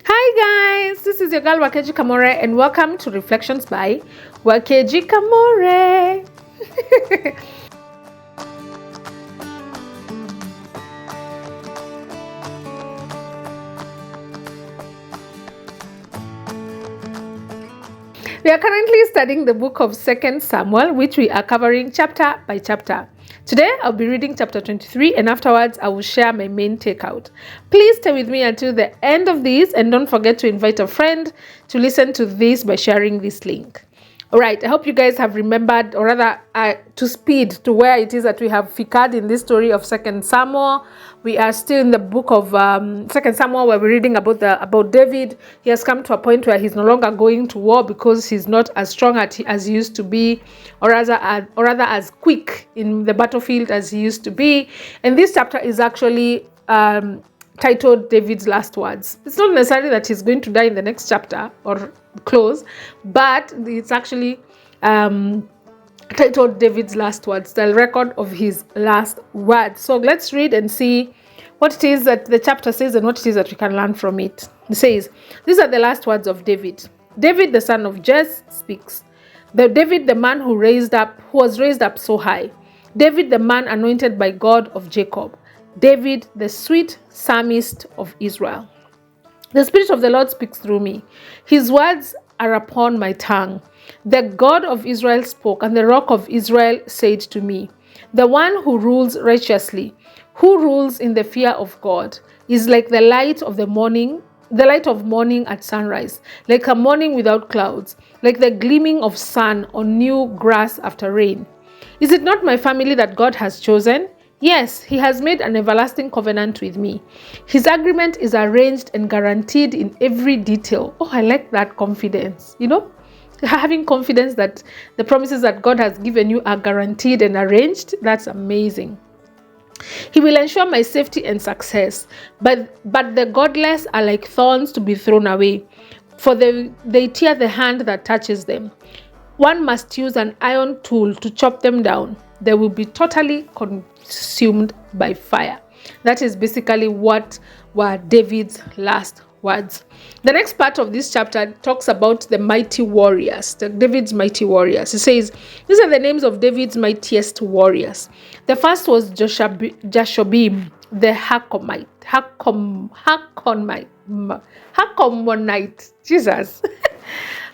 Hi guys, this is your girl Wakeji Kamore and welcome to Reflections by Wakeji Kamore. We are currently studying the book of 2nd Samuel, which we are covering chapter by chapter. Today, I'll be reading chapter 23 and afterwards, I will share my main takeout. Please stay with me until the end of this and don't forget to invite a friend to listen to this by sharing this link. All right, I hope you guys have remembered, or rather to speed to where it is that we have figured in this story of 2nd Samuel. We are still in the book of 2nd Samuel where we're reading about David. He has come to a point where he's no longer going to war because he's not as strong as he used to be, or rather as quick in the battlefield as he used to be. And this chapter is actually titled David's Last Words. It's not necessarily that he's going to die in the next chapter or close, but it's actually titled David's Last Words, the record of his last words. So let's read and see what it is that the chapter says and what it is that we can learn from it. It says, these are the last words of David. David, the son of Jesse, speaks. David, the man who was raised up so high. David, the man anointed by God of Jacob. David, the sweet psalmist of Israel. The Spirit of the Lord speaks through me. His words are upon my tongue. The God of Israel spoke, and the Rock of Israel said to me, the one who rules righteously, who rules in the fear of God, is like the light of morning at sunrise, like a morning without clouds, like the gleaming of sun on new grass after rain. Is it not my family that God has chosen? Yes, he has made an everlasting covenant with me. His agreement is arranged and guaranteed in every detail. Oh, I like that confidence. Having confidence that the promises that God has given you are guaranteed and arranged. That's amazing. He will ensure my safety and success. But the godless are like thorns to be thrown away, for they tear the hand that touches them. One must use an iron tool to chop them down. They will be totally consumed by fire. That is basically what were David's last words. The next part of this chapter talks about the mighty warriors, David's mighty warriors. It says, these are the names of David's mightiest warriors. The first was Jashobim, the Hakomonite, Jesus,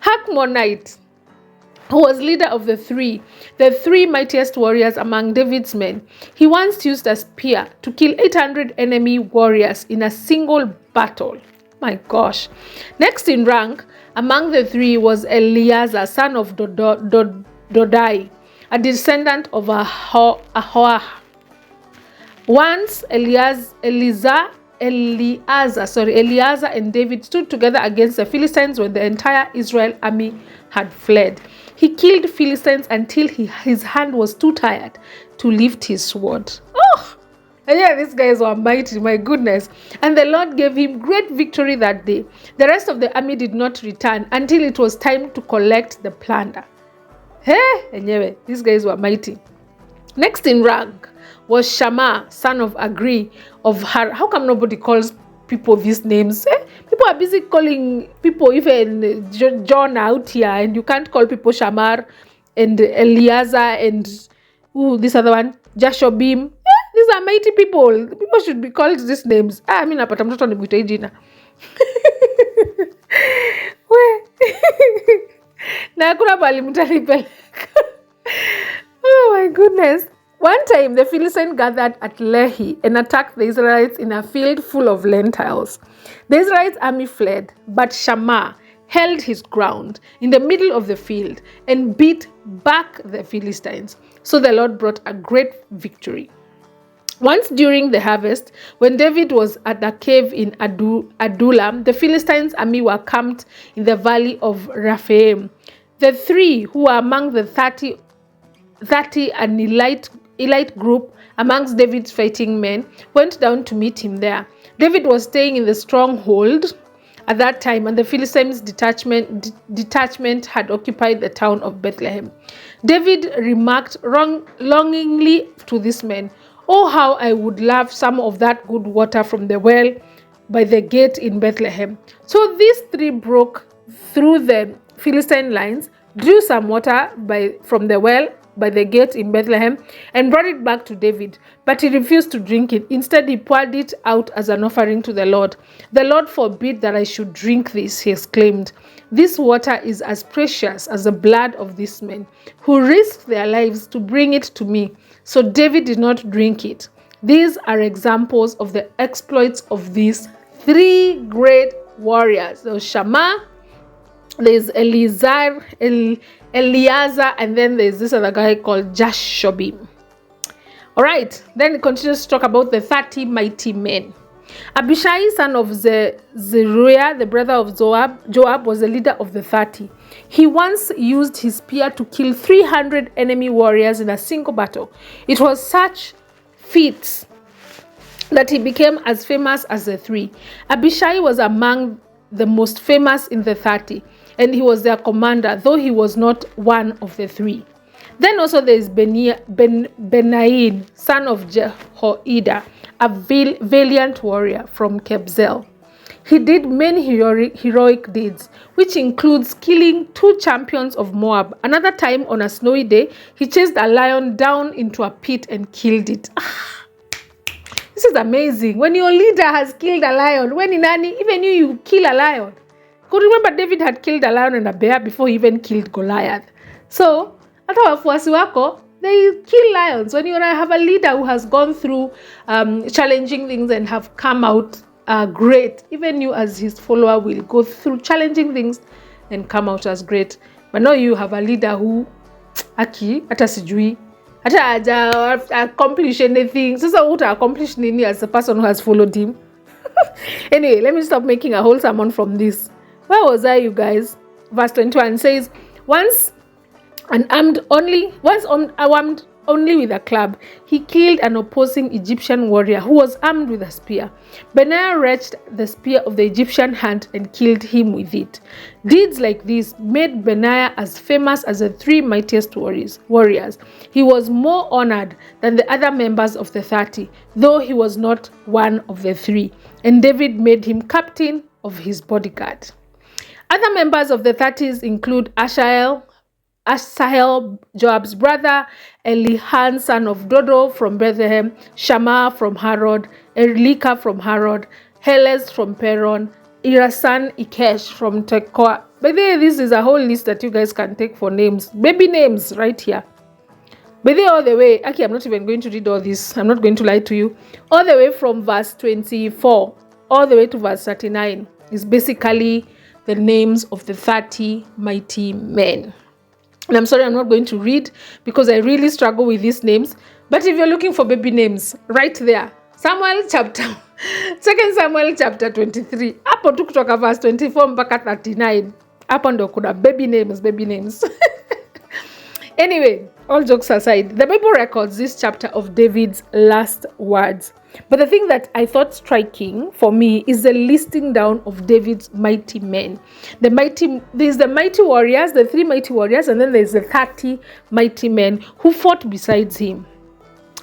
Hakmonite, who was leader of the three mightiest warriors among David's men. He once used a spear to kill 800 enemy warriors in a single battle. My gosh. Next in rank among the three was Eleazar, son of Dodai, a descendant of Ahoah. Once Eleazar and David stood together against the Philistines when the entire Israel army had fled. He killed Philistines until his hand was too tired to lift his sword. Oh! And yeah, these guys were mighty, my goodness. And the Lord gave him great victory that day. The rest of the army did not return until it was time to collect the plunder. Hey, anyway, these guys were mighty. Next in rank was Shammah, son of Agri of Har. How come nobody calls people these names? People are busy calling people even John out here, and you can't call people Shamar and Eleazar and this other one, Jashobim. These are mighty people. People should be called these names. I mean, but I'm not on the Butajina. Oh my goodness. One time, the Philistines gathered at Lehi and attacked the Israelites in a field full of lentils. The Israelites' army fled, but Shammah held his ground in the middle of the field and beat back the Philistines. So the Lord brought a great victory. Once during the harvest, when David was at a cave in Adullam, the Philistines' army were camped in the valley of Rephaim. The three who were among the 30 an elite group amongst David's fighting men went down to meet him there. David was staying in the stronghold at that time, and the Philistines' detachment had occupied the town of Bethlehem. David remarked longingly to these men, "Oh, how I would love some of that good water from the well by the gate in Bethlehem. So these three broke through the Philistine lines, drew some water from the well by the gate in Bethlehem, and brought it back to David. But he refused to drink it. Instead, he poured it out as an offering to the Lord. "The Lord forbid that I should drink this," he exclaimed. "This water is as precious as the blood of these men who risked their lives to bring it to me." So David did not drink it. These are examples of the exploits of these three great warriors. So Shammah, there's Eleazar, and then there's this other guy called Jashobim. All right, then it continues to talk about the 30 mighty men. Abishai, son of Zeruiah, the brother of Joab, was the leader of the 30. He once used his spear to kill 300 enemy warriors in a single battle. It was such feats that he became as famous as the three. Abishai was among the most famous in the 30, and he was their commander, though he was not one of the three. Then also there is Benaiah, son of Jehoiada, a valiant warrior from Kebzel. He did many heroic deeds, which includes killing 2 champions of Moab. Another time, on a snowy day, he chased a lion down into a pit and killed it. This is amazing. When your leader has killed a lion, even you kill a lion. Could remember David had killed a lion and a bear before he even killed Goliath. So, hata wafuasi wako, they kill lions. When you have a leader who has gone through challenging things and have come out great, even you as his follower will go through challenging things and come out as great. But now you have a leader who hata sijui, hata accomplish anything. So what accomplish nini as the person who has followed him? Anyway, let me stop making a whole sermon from this. Where was I, you guys? Verse 21 says, once armed only with a club, he killed an opposing Egyptian warrior who was armed with a spear. Benaiah wrenched the spear of the Egyptian hand and killed him with it. Deeds like these made Benaiah as famous as the 3 mightiest warriors. He was more honored than the other members of the 30, though he was not one of the 3, and David made him captain of his bodyguard. Other members of the 30s include Asahel, Joab's brother, Elihan, son of Dodo from Bethlehem, Shammah from Harod, Elika from Harod, Helez from Peron, Irasan Ikesh from Tekoa. By the way, this is a whole list that you guys can take for names, baby names right here. By the way, all the way, actually, I'm not even going to read all this. I'm not going to lie to you. All the way from verse 24 all the way to verse 39 is basically the names of the 30 mighty men. And I'm sorry, I'm not going to read because I really struggle with these names. But if you're looking for baby names, right there, 2 Samuel chapter 23. Hapo tu kutoka verse 24 mpaka 39. Hapo ndo kuna baby names. Anyway, all jokes aside, the Bible records this chapter of David's last words. But the thing that I thought striking for me is the listing down of David's mighty men. There's the mighty warriors, the 3 mighty warriors, and then there's the 30 mighty men who fought besides him.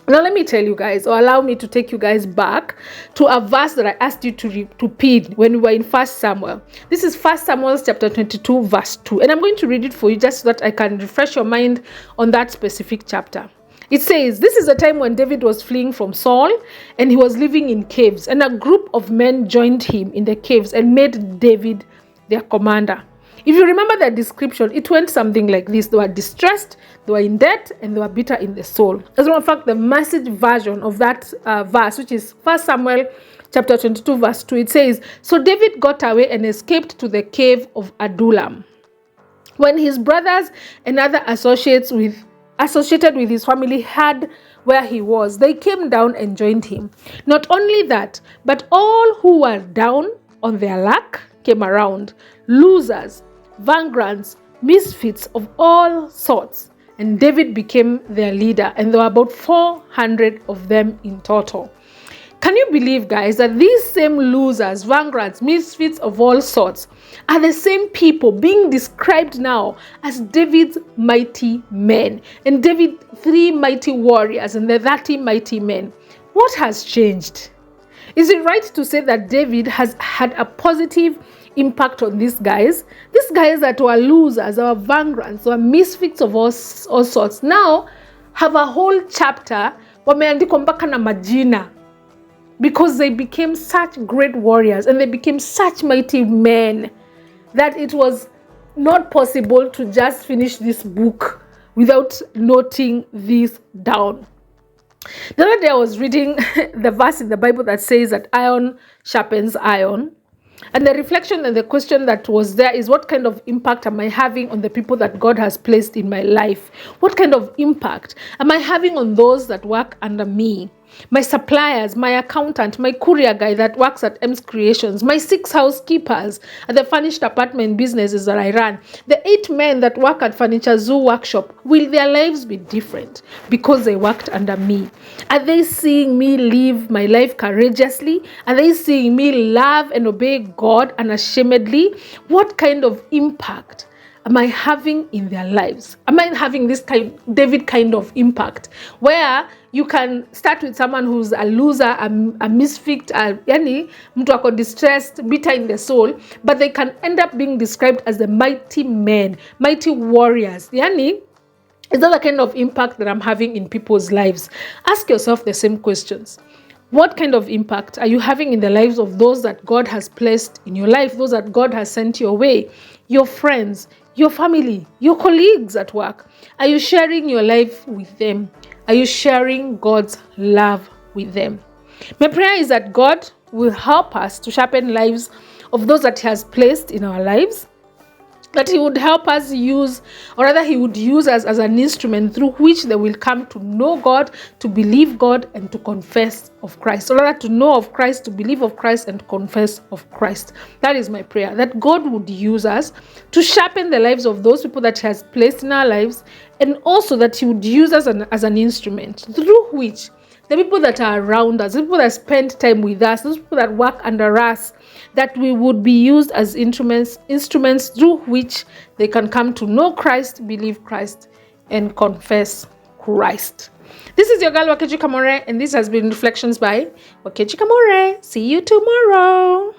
Now let me tell you guys, or allow me to take you guys back to a verse that I asked you to pin when we were in 1 Samuel. This is 1 Samuel chapter 22 verse 2. And I'm going to read it for you just so that I can refresh your mind on that specific chapter. It says, this is the time when David was fleeing from Saul and he was living in caves. And a group of men joined him in the caves and made David their commander. If you remember the description, it went something like this. They were distressed, they were in debt, and they were bitter in the soul. As a matter of fact, the message version of that verse, which is 1 Samuel chapter 22 verse 2, it says, so David got away and escaped to the cave of Adullam. When his brothers and other associated with his family heard where he was, they came down and joined him. Not only that, but all who were down on their luck came around, losers, vagrants, misfits of all sorts, and David became their leader, and there were about 400 of them in total. Can you believe, guys, that these same losers, vagrants, misfits of all sorts are the same people being described now as David's mighty men, and David 3 mighty warriors and the 30 mighty men? What has changed? Is it right to say that David has had a positive impact on these guys that were losers, or vagrants, or misfits of all sorts, now have a whole chapter wameandikwa mpaka na majina, because they became such great warriors and they became such mighty men that it was not possible to just finish this book without noting this down. The other day I was reading the verse in the Bible that says that iron sharpens iron. And the reflection and the question that was there is, what kind of impact am I having on the people that God has placed in my life? What kind of impact am I having on those that work under me? My suppliers, my accountant, my courier guy that works at M's Creations, my 6 housekeepers at the furnished apartment businesses that I run, the 8 men that work at Furniture Zoo Workshop, will their lives be different because they worked under me? Are they seeing me live my life courageously? Are they seeing me love and obey God unashamedly? What kind of impact am I having in their lives? Am I having this David kind of impact, where you can start with someone who's a loser, a misfit, yani mtu ako distressed, bitter in the soul, but they can end up being described as the mighty men, mighty warriors. Yani, is that the kind of impact that I'm having in people's lives? Ask yourself the same questions. What kind of impact are you having in the lives of those that God has placed in your life, those that God has sent your way, your friends, your family, your colleagues at work? Are you sharing your life with them? Are you sharing God's love with them? My prayer is that God will help us to sharpen lives of those that He has placed in our lives, that He would help us use, or rather He would use us as an instrument through which they will come to know God, to believe God, and to confess of Christ. Or rather, to know of Christ, to believe of Christ, and to confess of Christ. That is my prayer, that God would use us to sharpen the lives of those people that He has placed in our lives, and also that He would use us as an instrument through which the people that are around us, the people that spend time with us, those people that work under us, that we would be used as instruments through which they can come to know Christ, believe Christ, and confess Christ. This is your girl Wakechi Kamore, and this has been Reflections by Wakechi Kamore. See you tomorrow.